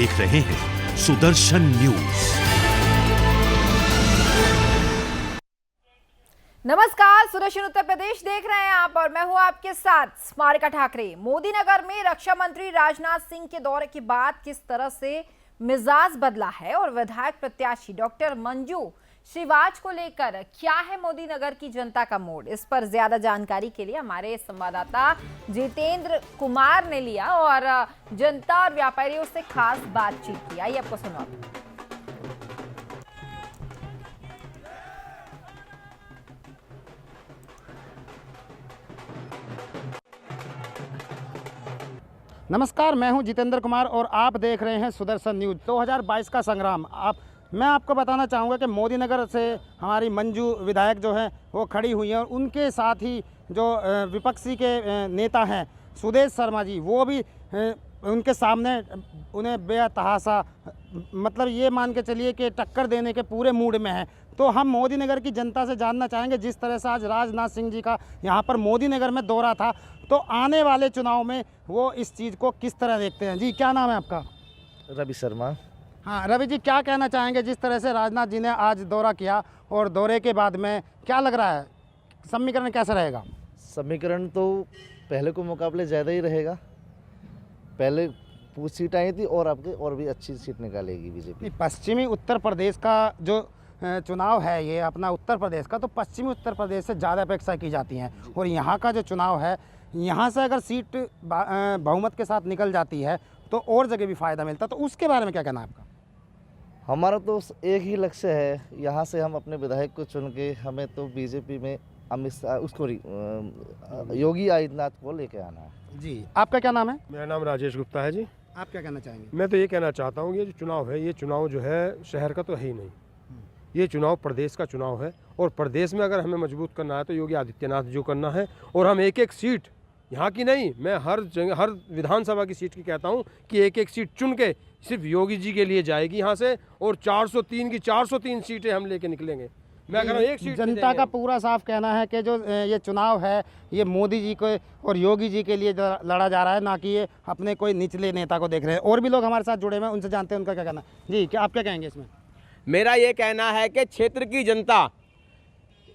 देख रहे हैं सुदर्शन न्यूज। नमस्कार, सुदर्शन उत्तर प्रदेश देख रहे हैं आप और मैं हूं आपके साथ स्मारिका ठाकरे। मोदी नगर में रक्षा मंत्री राजनाथ सिंह के दौरे के बाद किस तरह से मिजाज बदला है और विधायक प्रत्याशी डॉक्टर मंजू श्रीवाज को लेकर क्या है मोदी नगर की जनता का मूड, इस पर ज्यादा जानकारी के लिए हमारे संवाददाता जितेंद्र कुमार ने लिया और जनता और व्यापारियों से खास बातचीत की। आइए आपको सुनाते हैं। नमस्कार, मैं हूं जितेंद्र कुमार और आप देख रहे हैं सुदर्शन न्यूज। 2022 का संग्राम। मैं आपको बताना चाहूँगा कि मोदी नगर से हमारी मंजू विधायक जो है वो खड़ी हुई हैं और उनके साथ ही जो विपक्षी के नेता हैं सुदेश शर्मा जी, वो भी उनके सामने उन्हें बेतहासा, मतलब ये मान के चलिए कि टक्कर देने के पूरे मूड में हैं। तो हम मोदी नगर की जनता से जानना चाहेंगे, जिस तरह से आज राजनाथ सिंह जी का यहाँ पर मोदी नगर में दौरा था, तो आने वाले चुनाव में वो इस चीज़ को किस तरह देखते हैं। जी, क्या नाम है आपका? रवि शर्मा। हाँ रवि जी, क्या कहना चाहेंगे जिस तरह से राजनाथ जी ने आज दौरा किया और दौरे के बाद में क्या लग रहा है, समीकरण कैसा रहेगा? समीकरण तो पहले के मुकाबले ज़्यादा ही रहेगा। पहले कुछ सीट आई थी और आपके और भी अच्छी सीट निकालेगी बीजेपी। पश्चिमी उत्तर प्रदेश का जो चुनाव है, ये अपना उत्तर प्रदेश का, तो पश्चिमी उत्तर प्रदेश से ज़्यादा अपेक्षा की जाती हैं और यहाँ का जो चुनाव है, यहाँ से अगर सीट बहुमत के साथ निकल जाती है तो और जगह भी फ़ायदा मिलता है, तो उसके बारे में क्या कहना है आपका? हमारा तो एक ही लक्ष्य है, यहाँ से हम अपने विधायक को चुन के हमें तो बीजेपी में अमित शाह उसको योगी आदित्यनाथ को लेके आना है। जी, आपका क्या नाम है? मेरा नाम राजेश गुप्ता है जी। आप क्या कहना चाहेंगे? मैं तो ये कहना चाहता हूँ, ये जो चुनाव है, ये चुनाव जो है शहर का तो है ही नहीं, ये चुनाव प्रदेश का चुनाव है और प्रदेश में अगर हमें मजबूत करना है तो योगी आदित्यनाथ जो करना है। और हम एक एक सीट यहाँ की नहीं, मैं हर जगह हर विधानसभा की सीट की कहता हूँ कि एक एक सीट चुन के सिर्फ योगी जी के लिए जाएगी यहाँ से, और 403 की 403 सीटें हम लेके निकलेंगे। मैं कह रहा हूँ एक सीट जनता का पूरा साफ कहना है कि जो ये चुनाव है ये मोदी जी को और योगी जी के लिए लड़ा जा रहा है, ना कि ये अपने कोई निचले नेता को देख रहे हैं। और भी लोग हमारे साथ जुड़े हुए हैं, उनसे जानते हैं उनका क्या कहना है। जी, क्या आप क्या कहेंगे इसमें? मेरा ये कहना है कि क्षेत्र की जनता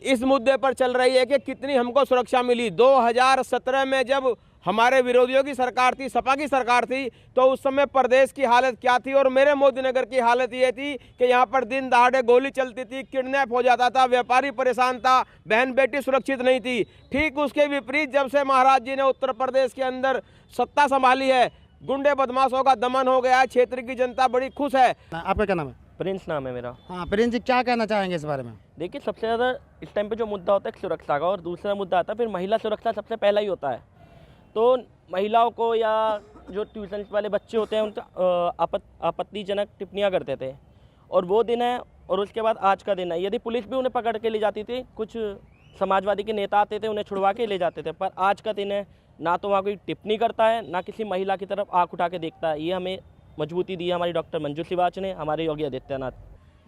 इस मुद्दे पर चल रही है कि कितनी हमको सुरक्षा मिली। 2017 में जब हमारे विरोधियों की सरकार थी, सपा की सरकार थी, तो उस समय प्रदेश की हालत क्या थी और मेरे मोदी नगर की हालत ये थी कि यहाँ पर दिन दहाड़े गोली चलती थी, किडनैप हो जाता था, व्यापारी परेशान था, बहन बेटी सुरक्षित नहीं थी। ठीक उसके विपरीत जब से महाराज जी ने उत्तर प्रदेश के अंदर सत्ता संभाली है, गुंडे बदमाशों का दमन हो गया है, क्षेत्र की जनता बड़ी खुश है। आपका क्या नाम है? प्रिंस नाम है मेरा। हाँ प्रिंस जी, क्या कहना चाहेंगे इस बारे में? देखिए, सबसे ज़्यादा इस टाइम पे जो मुद्दा होता है सुरक्षा का, और दूसरा मुद्दा आता है फिर महिला सुरक्षा, सबसे पहला ही होता है। तो महिलाओं को या जो ट्यूशन वाले बच्चे होते हैं उनका आपत्तिजनक टिप्पणियाँ करते थे, और वो दिन है। और उसके बाद आज का दिन है। यदि पुलिस भी उन्हें पकड़ के ले जाती थी, कुछ समाजवादी के नेता आते थे उन्हें छुड़वा के ले जाते थे, पर आज का दिन है, ना तो वहाँ कोई टिप्पणी करता है, ना किसी महिला की तरफ आँख उठा के देखता है। ये हमें मजबूती दी है हमारी डॉक्टर मंजू श्रीवाज ने, हमारे योगी आदित्यनाथ।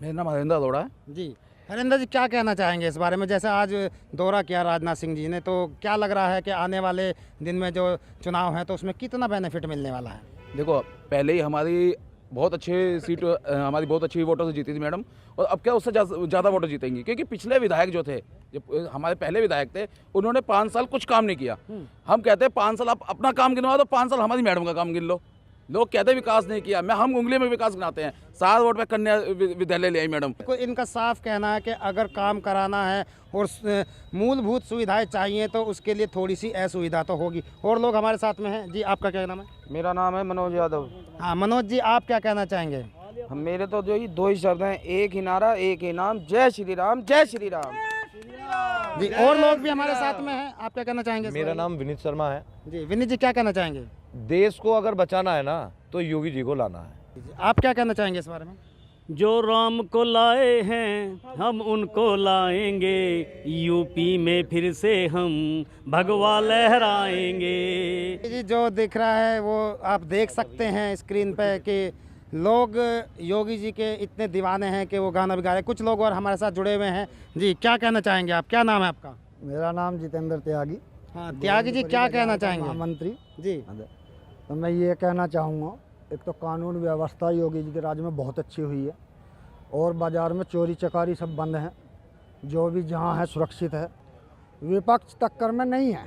मेरा नाम हरिंदर अरोड़ा है। जी, हरिंदर जी, क्या कहना चाहेंगे इस बारे में? जैसे आज दौरा किया राजनाथ सिंह जी ने, तो क्या लग रहा है कि आने वाले दिन में जो चुनाव है तो उसमें कितना बेनिफिट मिलने वाला है? देखो, पहले ही हमारी बहुत अच्छे सीट, हमारी बहुत अच्छी वोटों से जीती थी मैडम, और अब क्या उससे ज़्यादा वोटर जीतेंगी, क्योंकि पिछले विधायक जो थे, जो हमारे पहले विधायक थे, उन्होंने 5 साल कुछ काम नहीं किया। हम कहते हैं 5 साल आप अपना काम गिनवा दो, 5 साल हमारी मैडम का काम गिन लो। लोग कहते हैं विकास नहीं किया, हम उंगली में विकास गिनाते हैं। 7 वोट पे कन्या विद्यालय ले आई मैडम। इनका साफ कहना है कि अगर काम कराना है और मूलभूत सुविधाएं चाहिए तो उसके लिए थोड़ी सी असुविधा तो होगी। और लोग हमारे साथ में हैं। जी, आपका क्या नाम है? मेरा नाम है मनोज यादव। हाँ मनोज जी, आप क्या कहना चाहेंगे? मेरे तो जो 2 ही शब्द हैं, एक ही नारा, एक ही नाम, जय श्री राम, जय श्री राम। जी, और लोग भी हमारे साथ में हैं, आप क्या कहना चाहेंगे? मेरा नाम विनीत शर्मा है। जी, विनीत जी, क्या कहना चाहेंगे? देश को अगर बचाना है ना तो योगी जी को लाना है। आप क्या कहना चाहेंगे इस बारे में? जो राम को लाए हैं हम उनको लाएंगे, यूपी में फिर से हम भगवा लहराएंगे। जी, जो दिख रहा है वो आप देख सकते हैं स्क्रीन पे कि लोग योगी जी के इतने दीवाने हैं कि वो गाना भी गा रहे हैं। कुछ लोग और हमारे साथ जुड़े हुए हैं। जी, क्या कहना चाहेंगे आप? क्या नाम है आपका? मेरा नाम जितेंद्र त्यागी। हाँ त्यागी जी, क्या कहना चाहेंगे? मंत्री जी, तो मैं ये कहना चाहूँगा एक तो कानून व्यवस्था योगी जी के राज में बहुत अच्छी हुई है और बाज़ार में चोरी चकारी सब बंद हैं, जो भी जहाँ है सुरक्षित है। विपक्ष टक्कर में नहीं है,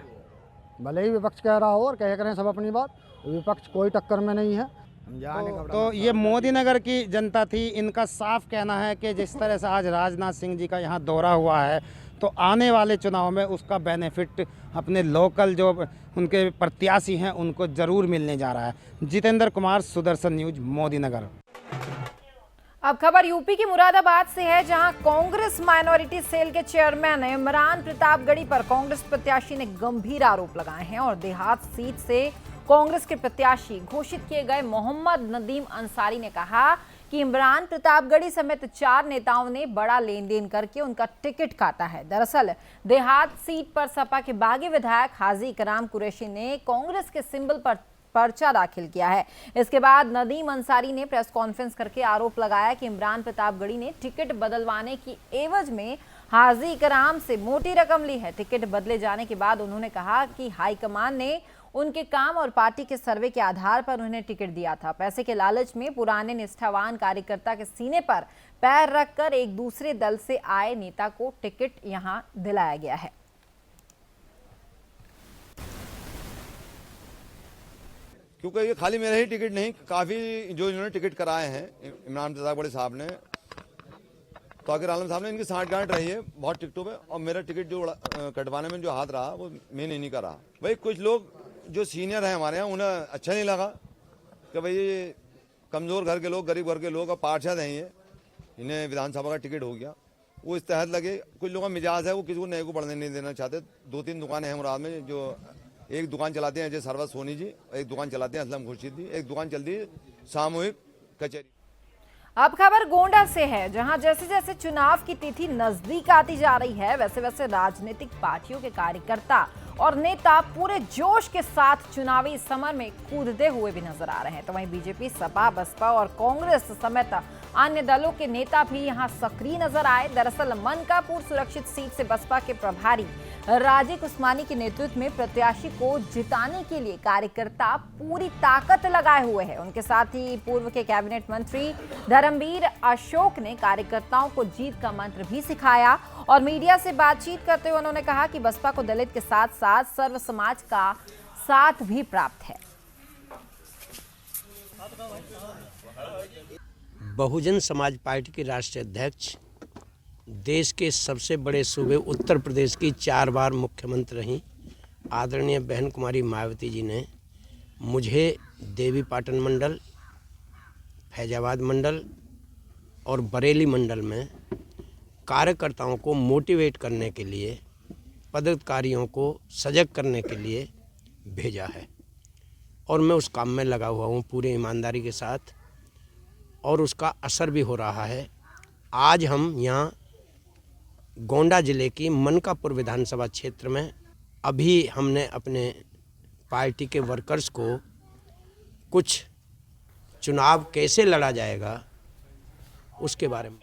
भले ही विपक्ष कह रहा हो और कह करें सब अपनी बात, विपक्ष कोई टक्कर में नहीं है। तो ये मोदी नगर की जनता थी, इनका साफ कहना है कि जिस तरह से आज राजनाथ सिंह जी का यहाँ दौरा हुआ है तो आने वाले चुनाव में उसका बेनिफिट अपने लोकल जो उनके प्रत्याशी हैं उनको ज़रूर मिलने जा रहा है। जितेंद्र कुमार, सुदर्शन न्यूज, मोदी नगर। अब खबर यूपी की मुरादाबाद से है, जहां कांग्रेस माइनॉरिटी सेल के चेयरमैन इमरान प्रतापगढ़ी पर कांग्रेस प्रत्याशी ने गंभीर आरोप लगाए हैं और देहात सीट से कांग्रेस के प्रत्याशी घोषित किए गए मोहम्मद नदीम अंसारी ने कहा कि इमरान प्रतापगढ़ी समेत 4 नेताओं ने बड़ा लेन देन करके उनका टिकट काटा है। दरअसल देहात सीट पर सपा के बागी विधायक हाजी इकराम कुरैशी ने कांग्रेस के सिंबल पर पर्चा दाखिल किया है। इसके बाद नदीम अंसारी ने प्रेस कॉन्फ्रेंस करके आरोप लगाया कि इमरान प्रतापगढ़ी ने टिकट बदलवाने की एवज में हाजी इकराम से मोटी रकम ली है। टिकट बदले जाने के बाद उन्होंने कहा कि हाईकमान ने उनके काम और पार्टी के सर्वे के आधार पर उन्हें टिकट दिया था। पैसे के लालच में पुराने निष्ठावान कार्यकर्ता के सीने पर पैर रखकर एक दूसरे दल से आए नेता को टिकट यहां दिलाया गया है। क्योंकि ये खाली मेरा ही टिकट नहीं, काफ़ी जो इन्होंने टिकट कराए हैं इमरान प्रतापगढ़ी साहब ने, तौकीर आलम साहब ने, इनकी सांठगांठ रही है बहुत टिकटों पे और मेरा टिकट जो कटवाने में जो हाथ रहा वो मैंने नहीं करा। भाई कुछ लोग जो सीनियर हैं हमारे यहाँ उन्हें अच्छा नहीं लगा कि भाई कमज़ोर घर के लोग, गरीब घर के लोग और पार्षद हैं ये, इन्हें विधानसभा का टिकट हो गया, वो इस तहत लगे। कुछ लोगों का मिजाज है वो किसी को नए को बढ़ने नहीं देना चाहते। 2-3 दुकानें हैं मुराद में, जो एक दुकान चलाते हैं अजय सरवत सोनी जी, एक दुकान चलाते हैं असलम खुर्शीद जी, एक दुकान चलती है सामूहिक कचहरी। अब खबर गोंडा से है, जहां जैसे जैसे चुनाव की तिथि नजदीक आती जा रही है वैसे वैसे राजनीतिक पार्टियों के कार्यकर्ता और नेता पूरे जोश के साथ चुनावी समर में कूदते हुए भी नजर आ रहे हैं। तो वहीं बीजेपी, सपा, बसपा और कांग्रेस समेत अन्य दलों के नेता भी यहां सक्रिय नजर आए। दरअसल मनकापुर सुरक्षित सीट से बसपा के प्रभारी राजीव उस्मानी के नेतृत्व में प्रत्याशी को जिताने के लिए कार्यकर्ता पूरी ताकत लगाए हुए हैं। उनके साथ ही पूर्व के कैबिनेट मंत्री धर्मवीर अशोक ने कार्यकर्ताओं को जीत का मंत्र भी सिखाया और मीडिया से बातचीत करते हुए उन्होंने कहा कि बसपा को दलित के साथ साथ सर्व समाज का साथ भी प्राप्त है। बहुजन समाज पार्टी के राष्ट्रीय अध्यक्ष, देश के सबसे बड़े सूबे उत्तर प्रदेश की 4 बार मुख्यमंत्री रहीं आदरणीय बहन कुमारी मायावती जी ने मुझे देवी पाटन मंडल, फैजाबाद मंडल और बरेली मंडल में कार्यकर्ताओं को मोटिवेट करने के लिए, पदाधिकारियों को सजग करने के लिए भेजा है और मैं उस काम में लगा हुआ हूँ पूरी ईमानदारी के साथ और उसका असर भी हो रहा है। आज हम यहाँ गोंडा जिले की मनकापुर विधानसभा क्षेत्र में अभी हमने अपने पार्टी के वर्कर्स को कुछ चुनाव कैसे लड़ा जाएगा उसके बारे में।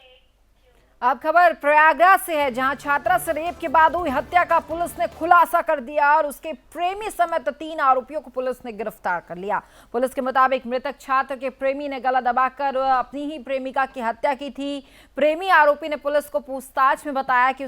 अब खबर प्रयागराज से है, जहां छात्रा से रेप के बाद हुई हत्या का पुलिस ने खुलासा कर दिया और उसके प्रेमी समेत 3 आरोपियों को पुलिस ने गिरफ्तार कर लिया। पुलिस के मुताबिक मृतक छात्र के प्रेमी ने गला दबाकर अपनी ही प्रेमिका की हत्या की थी। प्रेमी आरोपी ने पुलिस को पूछताछ में बताया कि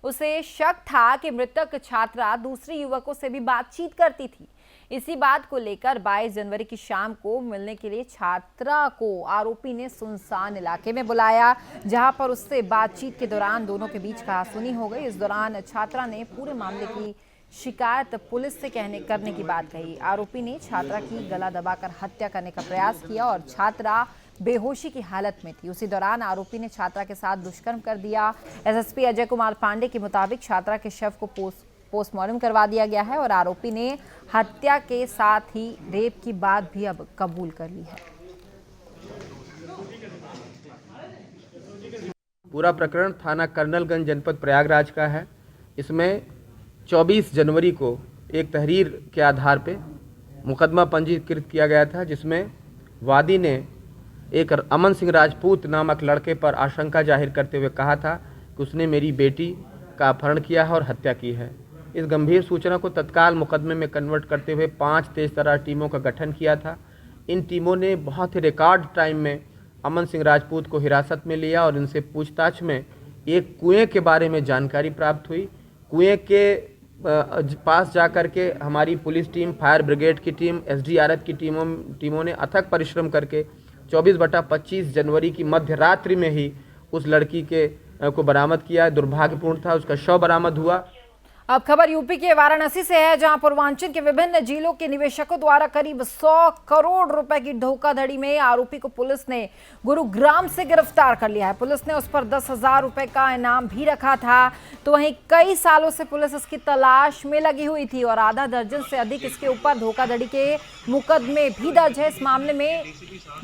उसे शक था कि मृतक छात्रा दूसरे युवकों से भी बातचीत करती थी। इसी बात को लेकर 22 जनवरी की शाम को मिलने के लिए छात्रा को आरोपी ने सुनसान इलाके में बुलाया, जहां पर उससे बातचीत के दौरान दोनों के बीच कहासुनी हो गई। इस दौरान छात्रा ने पूरे मामले की शिकायत पुलिस से करने की बात कही। आरोपी ने छात्रा की गला दबाकर हत्या करने का प्रयास किया और छात्रा बेहोशी की हालत में थी। उसी दौरान आरोपी ने छात्रा के साथ दुष्कर्म कर दिया। एसएसपी अजय कुमार पांडे के मुताबिक छात्रा के शव को पोस्टमार्टम करवा दिया गया है और आरोपी ने हत्या के साथ ही रेप की बात भी अब कबूल कर ली है। पूरा प्रकरण थाना कर्नलगंज जनपद प्रयागराज का है। इसमें 24 जनवरी को एक तहरीर के आधार पे मुकदमा पंजीकृत किया गया था, जिसमें वादी ने एक अमन सिंह राजपूत नामक लड़के पर आशंका जाहिर करते हुए कहा था कि उसने मेरी बेटी का अपहरण किया है और हत्या की है। इस गंभीर सूचना को तत्काल मुकदमे में कन्वर्ट करते हुए 5 तेज तर्रार टीमों का गठन किया था। इन टीमों ने बहुत ही रिकॉर्ड टाइम में अमन सिंह राजपूत को हिरासत में लिया और इनसे पूछताछ में एक कुएं के बारे में जानकारी प्राप्त हुई। कुएं के पास जाकर के हमारी पुलिस टीम, फायर ब्रिगेड की टीम, एसडीआरएफ की टीमों ने अथक परिश्रम करके 24/25 जनवरी की मध्य रात्रि में ही उस लड़की को बरामद किया। दुर्भाग्यपूर्ण था, उसका शव बरामद हुआ। अब खबर यूपी के वाराणसी से है, जहां पूर्वांचल के विभिन्न जिलों के निवेशकों द्वारा करीब 100 करोड़ रुपए की धोखाधड़ी में आरोपी को पुलिस ने गुरुग्राम से गिरफ्तार कर लिया है। पुलिस ने उस पर 10,000 रुपए का इनाम भी रखा था। तो वहीं कई सालों से पुलिस इसकी तलाश में लगी हुई थी और आधा दर्जन से अधिक इसके ऊपर धोखाधड़ी के मुकदमे भी दर्ज है। इस मामले में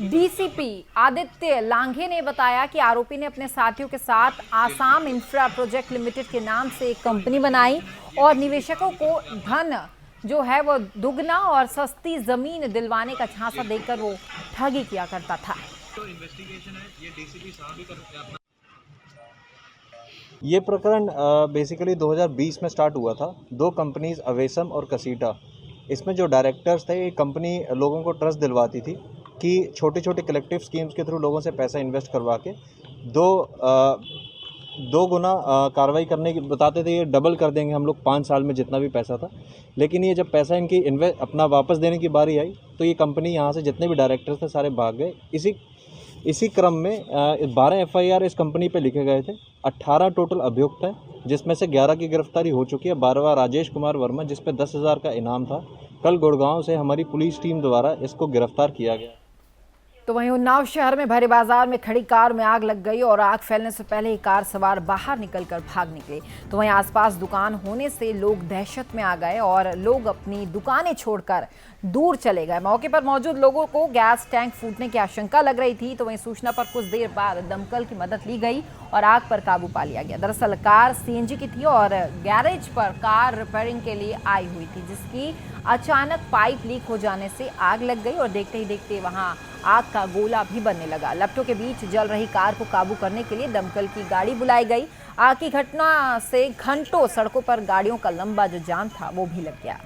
डीसीपी आदित्य लांघे ने बताया कि आरोपी ने अपने साथियों के साथ आसाम इंफ्रा प्रोजेक्ट लिमिटेड के नाम से एक कंपनी बनाई और निवेशकों को धन जो है वो दुगना और सस्ती जमीन दिलवाने का झांसा देकर वो ठगी किया करता था। ये प्रकरण बेसिकली 2020 में स्टार्ट हुआ था। दो कंपनीज अवेसम और कसीटा, इसमें जो डायरेक्टर्स थे, ये कंपनी लोगों को ट्रस्ट दिलवाती थी कि छोटे छोटे कलेक्टिव स्कीम्स के थ्रू लोगों से पैसा इन्वेस्ट करवा के दो गुना कार्रवाई करने की बताते थे। ये डबल कर देंगे हम लोग 5 साल में जितना भी पैसा था। लेकिन ये जब पैसा इनकी अपना वापस देने की बारी आई तो ये कंपनी यहाँ से जितने भी डायरेक्टर्स थे सारे भाग गए। इसी क्रम में 12 FIR इस कंपनी पे लिखे गए थे। 18 टोटल अभियुक्त हैं, जिसमें से 11 की गिरफ्तारी हो चुकी है। 12वां राजेश कुमार वर्मा, जिस पे 10,000 का इनाम था, कल गुड़गांव से हमारी पुलिस टीम द्वारा इसको गिरफ्तार किया गया। तो वहीं उन्नाव शहर में भरे बाजार में खड़ी कार में आग लग गई और आग फैलने से पहले ही कार सवार बाहर निकलकर भाग निकले। तो वहीं आसपास दुकान होने से लोग दहशत में आ गए और लोग अपनी दुकानें छोड़कर दूर चले गए। मौके पर मौजूद लोगों को गैस टैंक फूटने की आशंका लग रही थी। तो वहीं सूचना पर कुछ देर बाद दमकल की मदद ली गई और आग पर काबू पा लिया गया। दरअसल कार CNG की थी और गैरेज पर कार रिपेयरिंग के लिए आई हुई थी, जिसकी अचानक पाइप लीक हो जाने से आग लग गई और देखते ही देखते वहां आग का गोला भी बनने लगा। लपटों के बीच जल रही कार को काबू करने के लिए दमकल की गाड़ी बुलाई गई। आग की घटना से घंटों सड़कों पर गाड़ियों का लंबा जो जाम था वो भी लग गया।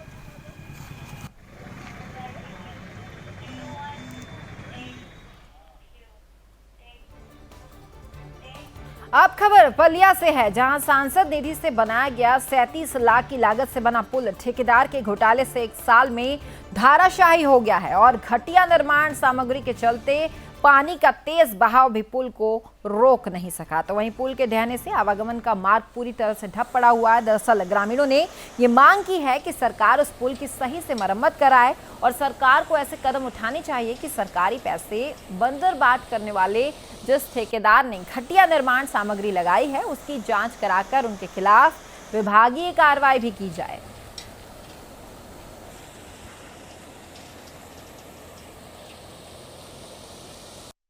अब खबर बलिया से है, जहां सांसद निधि से बनाया गया 37 लाख की लागत से बना पुल ठेकेदार के घोटाले से 1 साल में धाराशाही हो गया है और घटिया निर्माण सामग्री के चलते पानी का तेज बहाव भी पुल को रोक नहीं सका। तो वहीं पुल के ढहने से आवागमन का मार्ग पूरी तरह से ठप पड़ा हुआ है। दरअसल ग्रामीणों ने ये मांग की है कि सरकार उस पुल की सही से मरम्मत कराए और सरकार को ऐसे कदम उठाने चाहिए कि सरकारी पैसे बंदरबाट करने वाले जिस ठेकेदार ने घटिया निर्माण सामग्री लगाई है उसकी जांच कराकर उनके खिलाफ विभागीय कार्रवाई भी की जाए।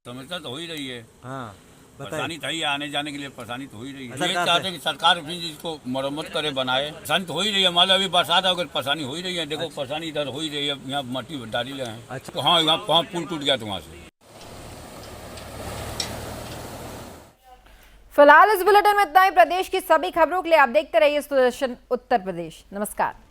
समस्या तो हो ही रही है। हाँ, परेशानी तो ही आने जाने के लिए परेशानी तो हो ही रही है। ये चाहते हैं कि सरकार भी इसको मरम्मत करे, बनाए। परेशानी तो हो ही रही है। मान लो अभी बरसात है, अगर परेशानी हो ही रही है। देखो परेशानी इधर हो ही रही है, यहाँ मट्टी डाली रहे हैं। अच्छा। तो हाँ, यहाँ पुल टूट गया तो वहाँ से। फिलहाल इस बुलेटिन में इतना ही। प्रदेश की सभी खबरों के लिए आप देखते रहिए सुदर्शन उत्तर प्रदेश। नमस्कार।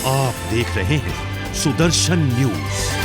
आप देख रहे हैं सुदर्शन न्यूज।